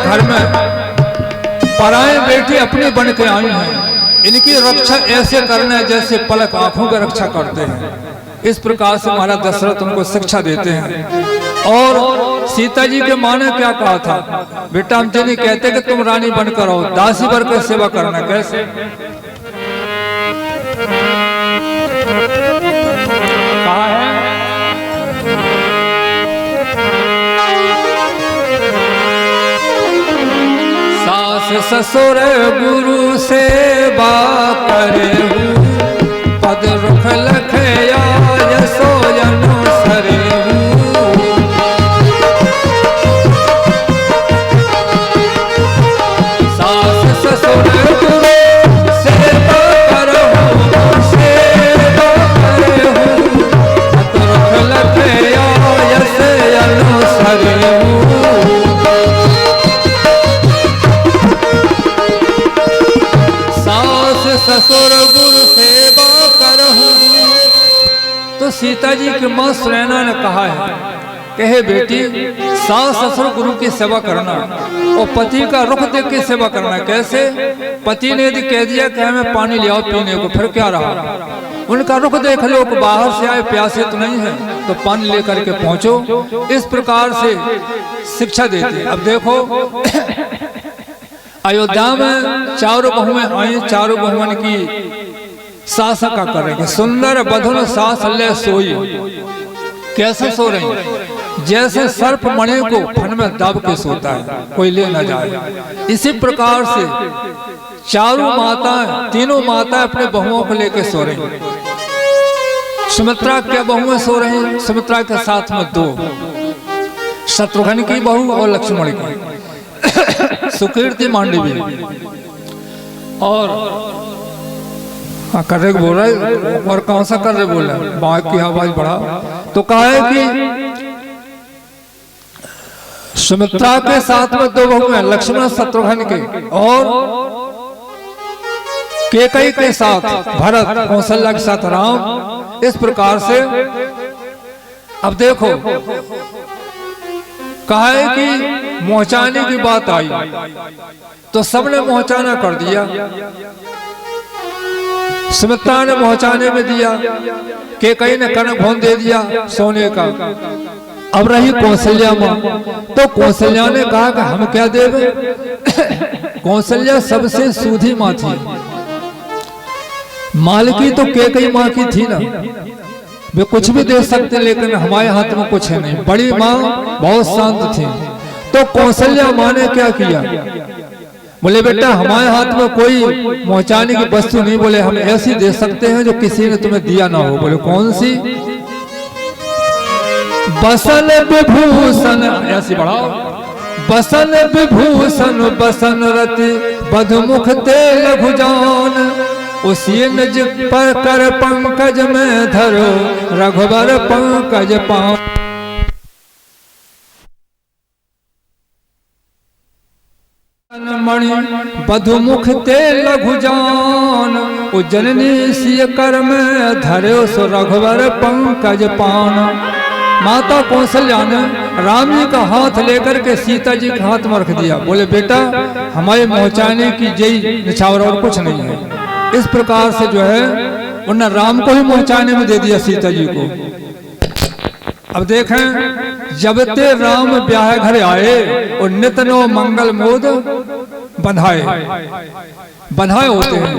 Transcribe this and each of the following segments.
घर में पराए बेटी अपनी बन के आई हैं, इनकी रक्षा ऐसे करना है जैसे पलक आंखों की रक्षा करते हैं। इस प्रकार से महाराज दशरथ उनको शिक्षा देते हैं। और सीता जी के माँ ने क्या कहा था, बेटा हम नहीं कहते कि तुम रानी बनकर आओ, दासी बनकर सेवा करना। कैसे कहा है, सास ससुर गुरु सेवा करे, पद रुख लखया यशो अनुसरे। सास ससुर गुरु सेवा करहु, सेवा करहु, पद रुख लखया यश अनुसरे। ससुर गुरु सेवा करहु। तो सीता जी की मां सुनैना ने कहा है कि हे बेटी, सास ससुर गुरु की सेवा करना और पति का रुख देख के सेवा करना। कैसे, पति ने यदि कह दिया कि हमें पानी ले आओ पीने को, फिर क्या रहा, उनका रुख देख लो कि बाहर से आए प्यासे तो नहीं है, तो पानी लेकर के पहुंचो। इस प्रकार से शिक्षा देती। अब देखो अयोध्या में चारों बहुएं आई, चारों बहुओं की सासा का करेंगे, सुंदर बधुन सास ले सोई। कैसे सो रही, जैसे सर्प मणि को फन में दब के सोता है, कोई ले न जाए। इसी प्रकार से चारों माताएं, तीनों माताएं अपने बहुओं को लेकर सो रही। सुमित्रा के बहुएं सो रही, सुमित्रा के साथ में दो, शत्रुघ्न की बहू और लक्ष्मण की, सुकीर्ति मांडवी। और कर रहे बोल रहे, और कौन सा कर रहे बोल रहे, बात की आवाज बढ़ा। तो कहा है कि सुमित्रा के साथ में दो बहू हैं, लक्ष्मण शत्रुघ्न के, और कैकेयी के साथ भरत, कौशल्या के साथ राम। इस प्रकार से अब देखो कहा है कि मोहचाने की बात आई तो सबने मोहचाना कर दिया। सुमित्रा ने मोहचाने में दिया, कैकेयी ने कनक भवन दे दिया सोने का। अब रही कौशल्या मां, तो कौशल्या ने कहा कि हम क्या देवे। कौशल्या सबसे सूधी मां थी, मालकी तो कैकेयी मां की थी ना, वे कुछ भी दे सकते, लेकिन हमारे हाथ में कुछ है नहीं। बड़ी माँ बहुत शांत थी। तो कौशल्या माँ ने क्या किया, बोले बेटा हमारे हाथ में कोई मोहचाने की वस्तु नहीं, बोले हम ऐसी दे सकते हैं जो किसी ने तुम्हें दिया ना हो। बोले कौन सी, बसन विभूषण, ऐसी बढ़ाओ, बसन विभूषण बसन रति बधमुख तेल भुजान, उसी निज पर कर पंकज में धरो रघुबर पंकज पाओ। मणि बधुमुख तेल भुजान, उज्जननी सिय कर में धरो सो रघुबर पंकज पान। माता कौशल्या ने राम जी का हाथ लेकर के सीता जी के हाथ में रख दिया। बोले बेटा हमारे मोहचाने की जय निछावर और कुछ नहीं है। इस प्रकार से जो है उन्होंने राम को ही मोहचाने में दे दिया सीता जी को। अब देखें जब ते राम ब्याह घर आए और नितनो मंगल मोद बंधाए होते हैं।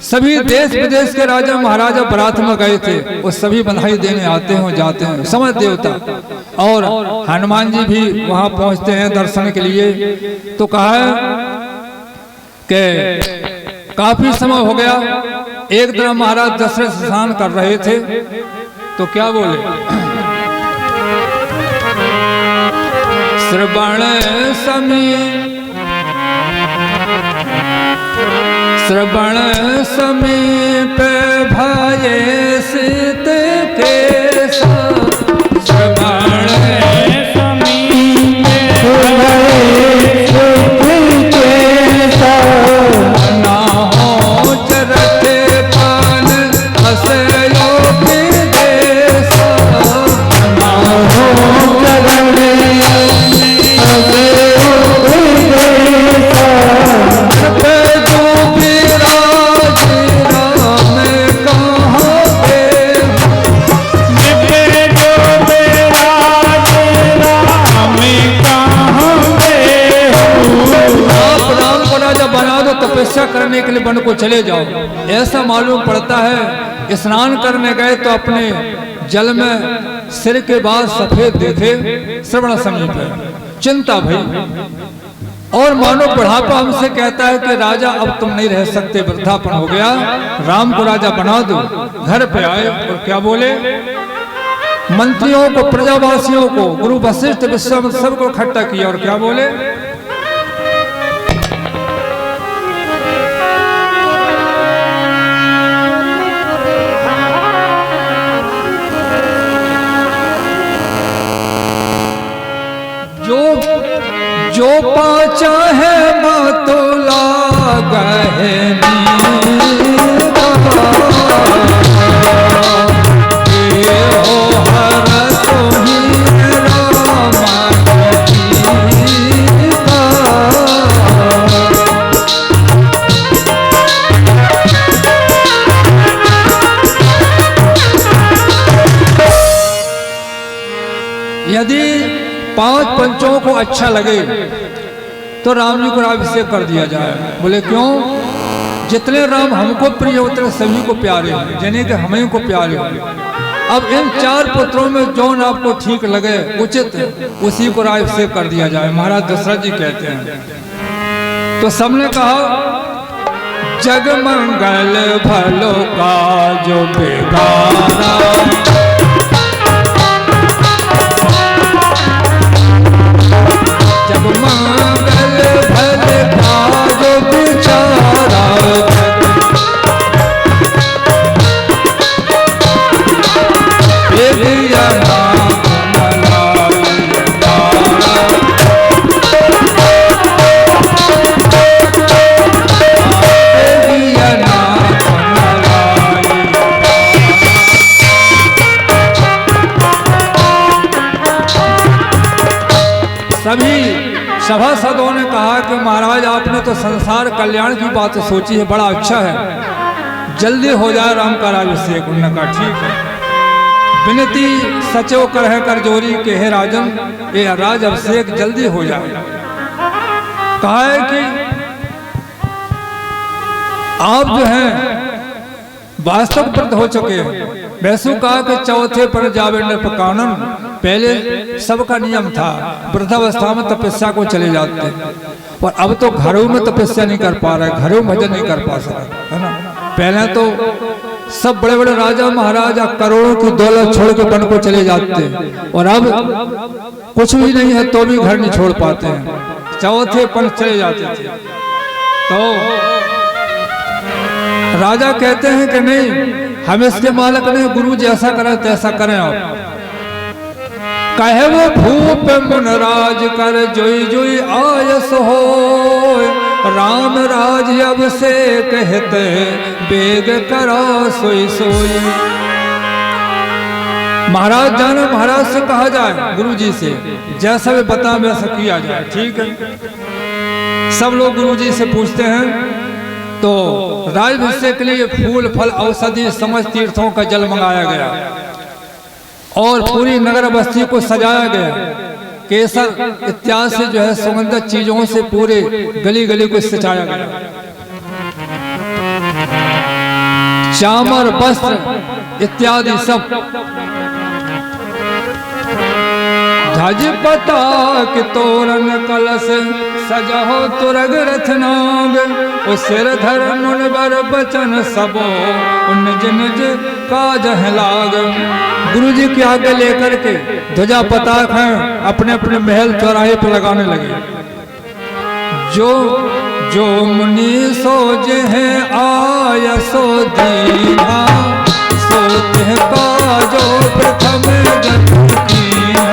सभी देश विदेश के राजा महाराजा बारात में गए थे, वो सभी बधाई देने आते हैं जाते हैं, समझ देवता। और हनुमान जी भी वहां पहुंचते हैं दर्शन के लिए। तो कहा कि काफी समय हो गया। एक दिन महाराज दशरथ स्नान कर रहे थे तो क्या बोले, श्रवण समीप भाये सीत के श्रवण समीप ना हो चरत पान हसयो विदेश ना हो चरण हसयो तपस्या करने के लिए वन को चले जाओ। ऐसा मालूम पड़ता है स्नान करने गए तो अपने जल में सिर के बाद सफेद देखे श्रवण समीप है। चिंता भई और मानो बुढ़ापा हमसे कहता है कि राजा अब तुम नहीं रह सकते, वृद्धापन हो गया, राम को राजा बना दो। घर पे आए और क्या बोले, मंत्रियों को, प्रजावासियों को, गुरु वशिष्ठ विश्वामित्र सबको इकट्ठा किया और क्या बोले, जो पाचा है मतुला गहनी हो हर तुम्ही राम यदि 5 पंचों को अच्छा लगे तो राम जी को अभिषेक कर दिया जाए। बोले क्यों, जितने राम हमको प्रिय उतने सभी को प्यारे हैं, जिन्हें के हमें को प्यारे हैं। अब इन 4 पुत्रों में जौन आपको ठीक लगे उचित उसी को अभिषेक कर दिया जाए। महाराज दशरथ जी कहते हैं। तो सबने कहा जग मंगल भलो का जो बेगारा, जब मंगल भले का जो बिचारा, सभी सभासदों ने कहा कि महाराज आपने तो संसार कल्याण की बात सोची है, बड़ा अच्छा है, जल्दी हो जाए राम का राज्याभिषेक। उन्होंने कहा ठीक है। विनती सचो करह कर जोरी के हे राजन, ये राज अभिषेक जल्दी हो जाए। कहा है कि आप जो हैं वास्तव वृद्ध हो चुके हैं। वैसु कहा कि चौथे पर जावे नृप कानन, पहले सबका नियम था वृद्धावस्था में तपस्या को चले जाते, और अब तो घरों में तपस्या नहीं कर पा रहे, घरों में भजन नहीं कर पा सकते, है ना। पहले तो सब बड़े बड़े राजा महाराजा करोड़ों की दौलत छोड़ के वन को चले जाते, और अब कुछ भी नहीं है तो भी घर नहीं छोड़ पाते हैं, चौथे पर चले जाते थे। तो राजा कहते हैं कि नहीं, हम इसके मालिक नहीं, गुरु जैसा करें तैसा करें। आप कहे वो भूप मुनराज कर जोई जोई आयस हो, राम राज अब से कहते बेग करा सोई सोई। महाराज जाने महाराज से कहा जाए, गुरु जी से जैसा भी बता वैसा किया जाए, ठीक है। सब लोग गुरु जी से पूछते हैं। तो राज्याभिषेक के लिए फूल फल औषधि समस्त तीर्थों का जल मंगाया गया और पूरी नगर बस्ती को सजाया गया। केसर इत्यादि से जो है सुगंधित चीजों से पूरे गली गली को सजाया गया। चामर वस्त्र इत्यादि सब धज पताक तोरण कलश सजहो तुरग रथनाग, सिर धर मुनबर बचन सबो निज निज काज लाग। गुरु जी के आगे लेकर के ध्वजा पताक हैं अपने अपने महल चौराहे पर लगाने लगे। जो जो मुनि सोज है आय सो दीना, सोच का जो प्रथम जन कीना।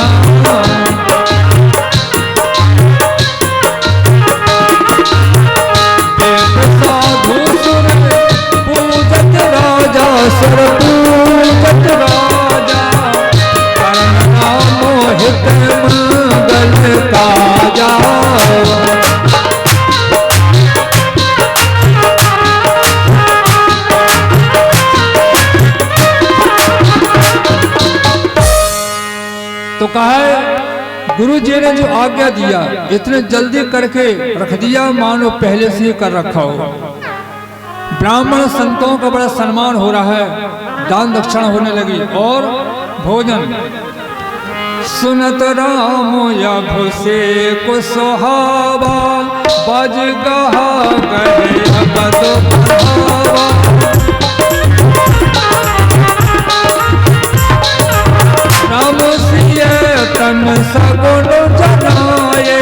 सर पूजत राजा, करना मोहित मंगल काजा। गुरु जी ने जो आज्ञा दिया इतने जल्दी करके रख दिया मानो पहले से ही कर रखा हो। ब्राह्मण संतों का बड़ा सम्मान हो रहा है, दान दक्षिणा होने लगी और भोजन। सुनत राम यभु से को सुहावा, बज गहा गए अबद बढ़ावा। राम सिय तन सगुन जनाए,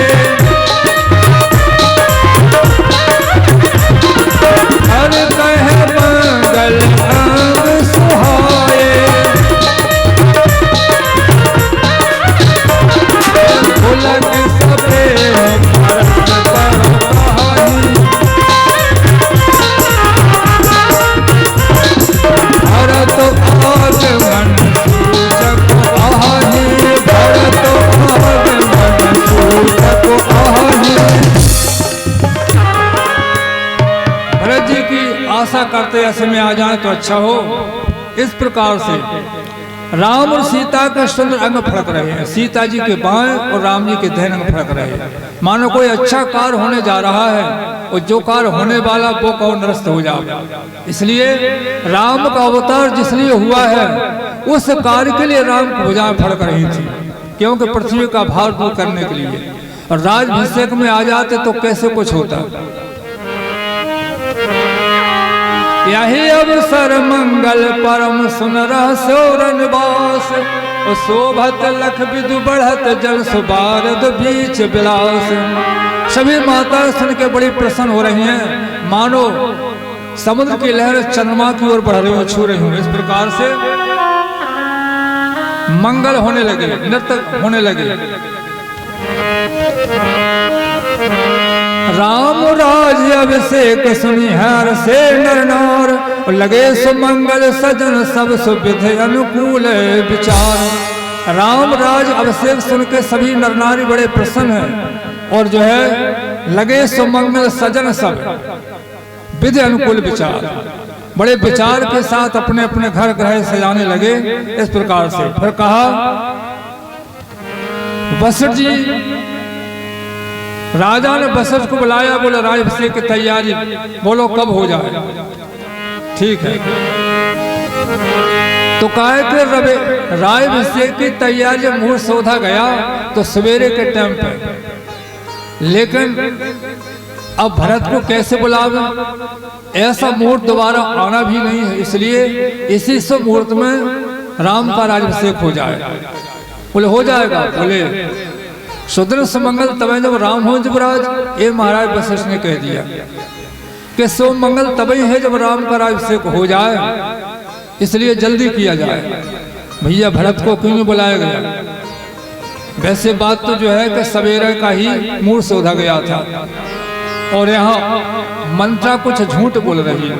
हर कह मंगल अंग सुहाए। उलग सबे भरत पर कहानी, भरत आगमन सूचक आहानी, भरत आगमन सूचक आहानी। भरत जी की आशा करते ऐसे में आ जाए तो अच्छा हो। इस प्रकार से राम और सीता के सुंदर अंग फड़क रहे हैं, सीता जी के बाएं और राम जी के दाहिने अंग फड़क रहे हैं, मानो कोई अच्छा कार्य होने जा रहा है और जो कार्य होने वाला वो कौन निरस्त हो जाए। इसलिए राम का अवतार जिसलिए हुआ है उस कार्य के लिए राम की भुजाएं फड़क रही थी, क्योंकि पृथ्वी का भार दूर करने के लिए। और राजभिषेक में आ जाते तो कैसे कुछ होता। यही अवसर मंगल परम सुन रह सोरन बास, शोभत लख विदु बढ़त जल सुबारद बीच विलास। सभी माता सुन के बड़ी प्रसन्न हो रही हैं, मानो समुद्र की लहर चंद्रमा की ओर बढ़ रही हो, छू रही हूँ। इस प्रकार से मंगल होने लगे, नृत्य होने लगे। राम राज अभिषेक सुनी हर से नर नार, लगे सुमंगल सजन सब सुविधि अनुकूल विचार। राम राज अभिषेक सुन के सभी नर नारी बड़े प्रसन्न हैं और जो है लगे सुमंगल सजन सब विधि अनुकूल विचार, बड़े विचार के साथ अपने अपने घर ग्रह सजाने लगे। इस प्रकार से फिर कहा वशिष्ठ जी, राजा ने वशिष्ठ को बुलाया, बोला राजाभिषेक की तैयारी बोलो कब हो जाए। ठीक है, तो कहा कि रवि राजाभिषेक की तैयारी जब मुहूर्त सोधा गया तो सवेरे के टाइम पे, लेकिन अब भरत को कैसे बुलावे, ऐसा मुहूर्त दोबारा आना भी नहीं है, इसलिए इसी शुभ मुहूर्त में राम का राजाभिषेक हो जाए। बोले हो जाएगा, बोले सुदृढ़ सुमंगल तब जब राम हो युवराज। ये महाराज वशिष्ठ ने कह दिया कि शुभ मंगल तभी है जब राम का राजाभिषेक हो जाए, इसलिए जल्दी किया जाए। भैया भरत को क्यों बुलाया गया? वैसे बात तो जो है कि सवेरे का ही मुहूर्त सोधा गया था और यहाँ मंत्रा कुछ झूठ बोल रही है।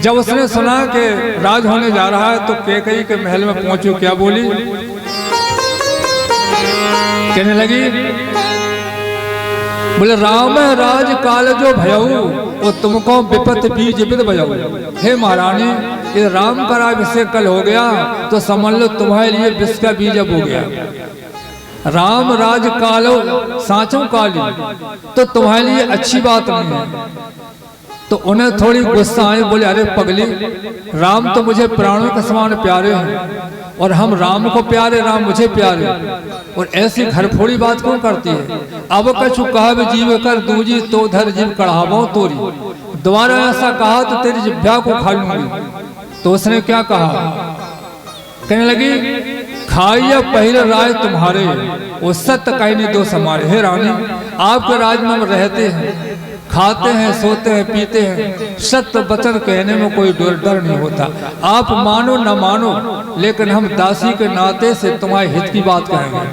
जब उसने सुना कि राज होने जा रहा है तो कैकेयी के महल में पहुंचो, क्या बोली, कहने लगी, बोले राम राज काल जो भयऊ वो तुमको विपत बीज विद बजाऊ। हे महारानी, ये राम का राजाभिषेक कल हो गया तो समझ लो तुम्हारे लिए विष का बीज अब हो गया। राम राज कालो सांचो काली, तो तुम्हारे लिए अच्छी बात नहीं है। तो उन्हें थोड़ी गुस्सा आई, बोले अरे पगली, राम तो मुझे प्राणों के समान प्यारे हैं और हम राम को प्यारे, राम मुझे प्यारे, और ऐसी घर फोड़ी बात क्यों करती है। अब कछु कहब जीव कर दूजी तो धर जीव कढ़ावो तोरी। दोबारा ऐसा कहा तो तेरी जिह्वा को खा लूंगी। तो उसने क्या कहा, कहने लगी खाइया पहले राय तुम्हारे, वो सत्य कहने दो हमारे। हे रानी, आपके राज में हम रहते हैं, खाते हैं, सोते हैं, पीते हैं, सत्य वचन कहने में कोई डर नहीं होता। आप मानो न मानो, लेकिन हम दासी के नाते से तुम्हारे हित की बात कहेंगे।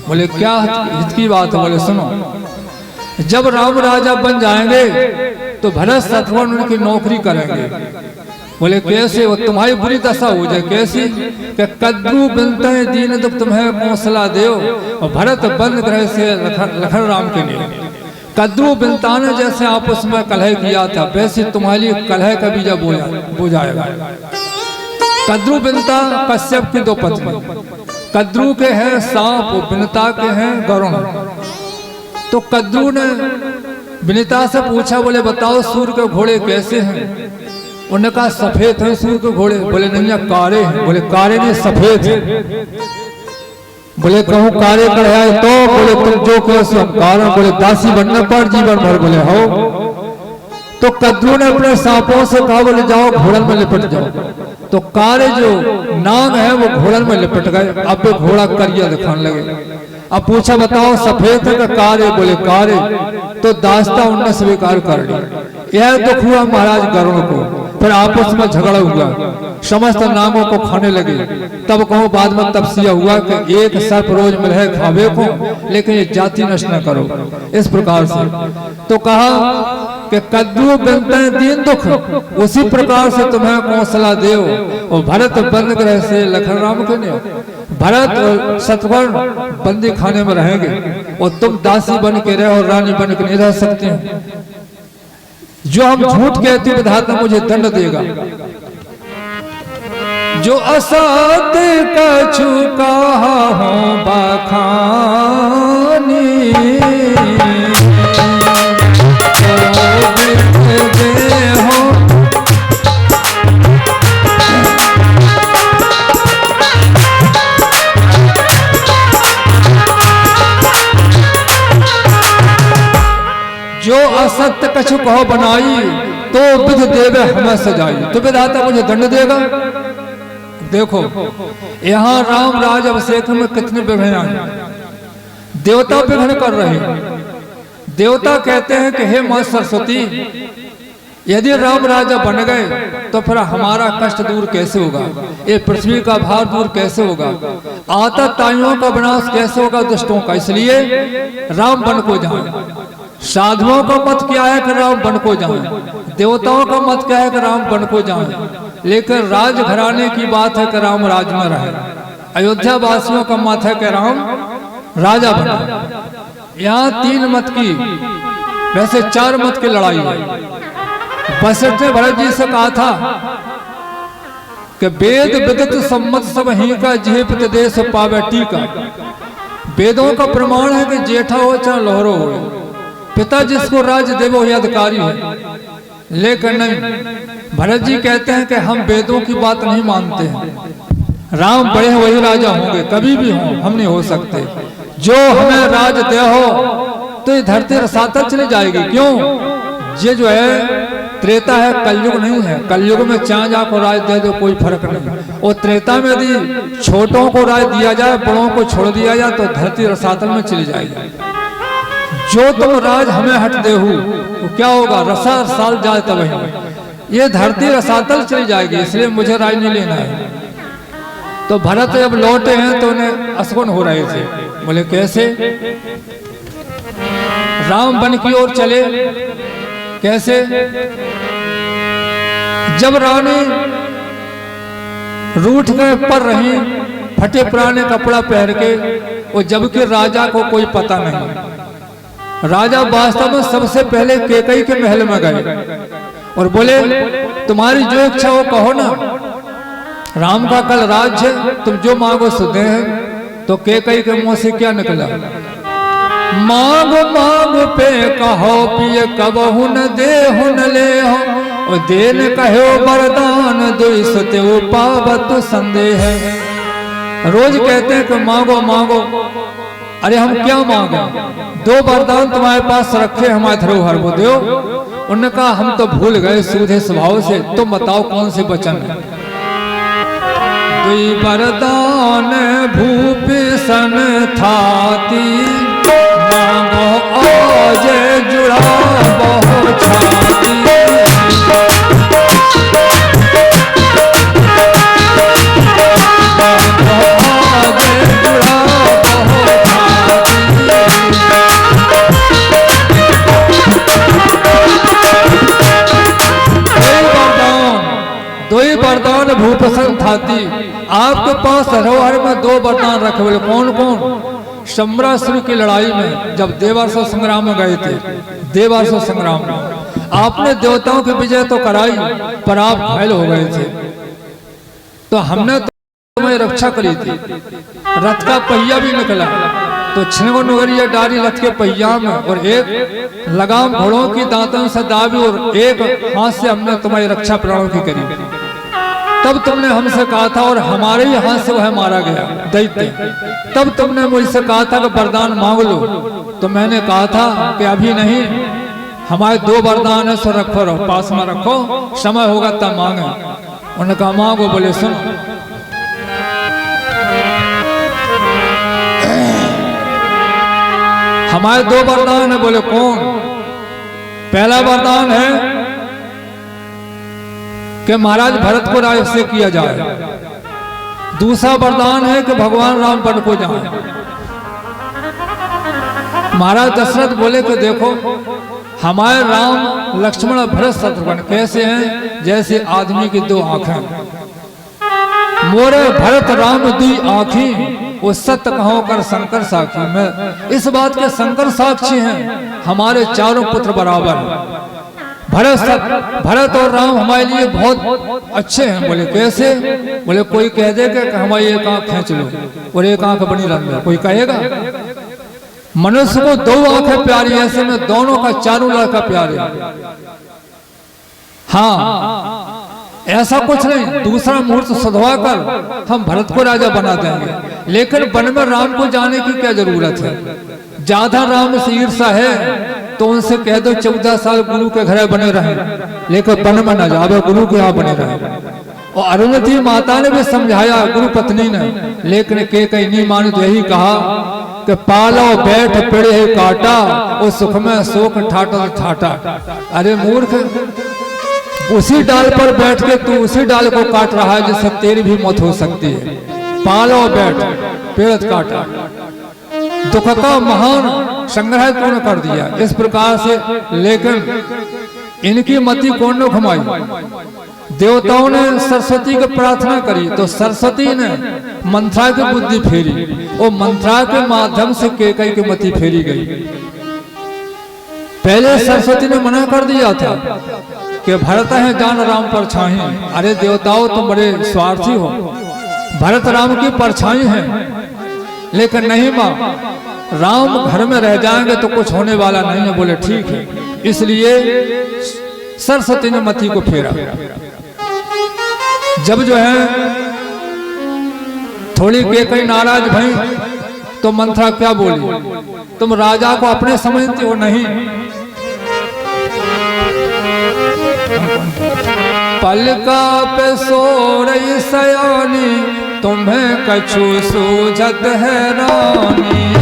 बोले क्या हित की बात है? बोले सुनो, जब राम राजा बन जाएंगे तो भरत शत्रुघ्न उनकी नौकरी करेंगे। बोले कैसे? वो तुम्हारी बुरी दशा हो जाए। कैसी? कि कद्रू बिनते दीन दुख तुम्हें कौशला देव, और भरत बंद ग्रह से लखन राम के लिए। कद्रू बिनता ने जैसे आपस में कलह किया था, वैसे तुम्हारी कलह का बीजा बो जाएगा। कद्रू बिनता कश्यप की दो पत्नी, कद्रू के हैं सांप, विनता के हैं गरुण। तो कद्रू ने विनीता से पूछा, बोले बताओ सूर्य के घोड़े कैसे हैं? उन्होंने कहा सफेद हैं सूर्य के घोड़े। बोले नहीं कारे हैं। बोले कारे नहीं सफेद हैं। बोले कहूँ कारे कढ़ाए तो? बोले तुम जो कहो सो हम कारण। बोले दासी बनने पर जीवन भर। बोले हो। तो कद्रू ने अपने सांपों से कहा, बोले जाओ घोड़न में लिपट जाओ। तो कारे जो नाग है वो घोड़न में लिपट गए। अब वो घोड़ा करिया दिखाने लगे। अब पूछा बताओ सफेद है का कारे? बोले कारे। तो दास्ता उनने स्वीकार कर लिया। यह दुख हुआ महाराज गरुड़ को। फिर आपस में झगड़ा हुआ, समस्त नागों को खाने लगे। तब कहूँ बाद में तपस्या हुआ कि एक सर्प रोज मिले खावे को, लेकिन ये जाति नष्ट न करो। इस प्रकार से तो कहा कि कद्दू बनते हैं दीन दुख, उसी प्रकार से तुम्हें कौशला देव। और भरत बंद ग्रह से लखन राम के ने भरत और शत्रुघ्न बंदी खाने में रहेंगे और तुम दासी बन के रहे और रानी बन के नहीं रह सकते हैं। जो हम झूठ कहते विधाता मुझे दंड देगा। जो असत्य कछु कहा हूं बखानी, जो असत्य कछु कहो बनाई, तो विध देवे हमें सजाई। तो विधाता मुझे दंड देगा। देखो यहाँ राम राज अभिषेक में कितने विघ्न आए। देवता विघ्न कर रहे हैं। देवता कहते हैं कि हे मां सरस्वती, यदि राम राजा बन गए तो फिर हमारा कष्ट दूर कैसे होगा? ये पृथ्वी का भार दूर कैसे होगा? आतताइयों का विनाश कैसे होगा दुष्टों का? इसलिए राम बन को जाए। साधुओं का मत क्या है कि राम बन को जाए, देवताओं का मत क्या है कि राम बन को जाए, लेकिन राज घराने की बात है कि राम राज में रहे। अयोध्या वासियों का मत है कि राम राजा बने। यहाँ 3 मत की, वैसे 4 मत की लड़ाई है। वशिष्ठ ने भरत जी से कहा था कि वेद विदित सम्मत सब ही का जेह देश पावे टीका। वेदों का प्रमाण है कि जेठा हो चाहे लोहरो हो, पिता जिसको राज देवो ही अधिकारी है। लेकिन नहीं, भरत जी कहते हैं कि हम वेदों की बात नहीं मानते हैं। राम बड़े वही राजा होंगे, कभी भी हों, हम नहीं हो सकते। जो हमें राज दे हो तो ये धरती रसातल चली जाएगी। क्यों? ये जो है त्रेता है, कलयुग नहीं है। कलयुग में चांद को राज दे दो कोई फर्क नहीं। और त्रेता में यदि छोटों को राज दिया जाए, बड़ों को छोड़ दिया जाए, तो धरती रसातल में चली जाएगी। जो तुम राज हमें हट दे हो तो क्या होगा? रसा साल जाए तब ही ये धरती रसातल चली जाएगी। इसलिए मुझे राज नहीं लेना है। तो भरत जब लौटे हैं तो उन्हें असगुन हो रहे थे। बोले कैसे? राम वन की ओर चले। कैसे? जब रानी रूठ गए पर रही, फटे पुराने कपड़ा पहन के, और जबकि राजा को कोई पता नहीं। राजा वास्तव में सबसे पहले कैकेयी के महल में गए और बोले तुम्हारी जो इच्छा हो कहो ना, राम का कल राज्य है, तुम जो मांगो सो दे हैं। तो कैकेयी के मुंह से क्या निकला? मांग मांग पे कहो पिए कबहु न दे हुन ले हो, और देन कहो वरदान दुई सुते पावत संदेह है। रोज कहते हैं कि मांगो मांगो, अरे हम क्या मांगे? 2 वरदान तुम्हारे पास रखे हमारे धरोहर वो दो। उन्होंने कहा हम तो भूल गए सीधे स्वभाव से, तुम बताओ कौन से वचन है? 2 वरदान भूपिसन थाती, मांगो आज जुड़ा बहु छाती। वरदान भूपसन थाती, आपके पास धरोहर में 2 वरदान रखे हुए। कौन कौन? सम्रासुर की लड़ाई में जब देवासुर संग्राम में गए थे, देवासुर संग्राम में आपने देवताओं की विजय तो कराई, पर आप घायल हो गए थे। तो हमने तो तुम्हें रक्षा करी थी। रथ का पहिया भी निकला तो छिनगो नगरिया डाली रथ के पहिया में, और एक लगाम घोड़ों की दांतों से दाबी, और एक हाथ से हमने तुम्हारी रक्षा प्राणों की करी। तब तुमने हमसे कहा था, और हमारे ही हाथ से वह मारा गया दैत्य। तब तुमने मुझसे कहा था कि वरदान मांग लो, तो मैंने कहा था कि अभी नहीं, हमारे 2 वरदान है, सो रखो, रहो पास में रखो, समय होगा तब मांगे। उन्होंने कहा मांगो। बोले सुन, हमारे 2 वरदान है। बोले कौन? पहला वरदान है कि महाराज भरत को राज से किया जाए। दूसरा वरदान है कि भगवान राम वन को जाए। महाराज दशरथ बोले कि देखो, हमारे राम लक्ष्मण भरत शत्रुघ्न कैसे हैं? जैसे आदमी की 2 आंखें। मोरे भरत राम 2 आँखी, वो सत्य कहो कर शंकर साक्षी। में इस बात के शंकर साक्षी हैं, हमारे चारों पुत्र बराबर। भरत और राम हमारे लिए बहुत अच्छे हैं। बोले कैसे? बोले कोई कह दे कि हमारी 1 आंख खींच लो और 1 आंख बनी रख लो, कोई कहेगा? मनुष्य को 2 आंखें प्यारी, ऐसे में दोनों का चारों लड़का प्यारे। हाँ, ऐसा कुछ नहीं, दूसरा मुहूर्त सधवा कर हम भरत को राजा बना देंगे। लेकिन वन में राम को जाने की क्या जरूरत है? ज्यादा राम से ईर्षा है तो उनसे कह दो 14 साल गुरु के घर बने रहे, लेकिन वन में न जावे, गुरु के यहाँ बने रहे। और अरुंधति माता ने भी समझाया, गुरु पत्नी ने, लेकिन के कहीं नहीं मानी। तो यही कहा कि पालो बैठ पेड़े काटा, और सुख में शोक ठाटा ठाटा। अरे मूर्ख, उसी डाल पर बैठ के तू उसी डाल को काट रहा है जिससे तेरी भी मौत हो सकती है। पालो बैठ पेड़ काटा, दुख का महान संग्रह तूने कर दिया इस प्रकार से। लेकिन इनकी मति कौन ने घुमाई? देवताओं ने सरस्वती की प्रार्थना करी तो सरस्वती ने मंत्रा की बुद्धि फेरी, और मंत्रा के माध्यम से केकई की मति फेरी गई। पहले सरस्वती ने मना कर दिया था कि भरत है जान राम परछाई। अरे देवताओं तुम बड़े स्वार्थी हो, भरत राम की परछाई है। लेकिन नहीं माँ, राम घर में रह जाएंगे तो कुछ होने वाला नहीं है। बोले ठीक है। इसलिए सरस्वती ने मति को फेरा। जब जो है थोड़ी केकई नाराज भई तो मंत्रा क्या बोली, तुम राजा को अपने समझते हो नहीं? पलका पे सो रही सयानी, तुम्हें कछु सूझत है रानी।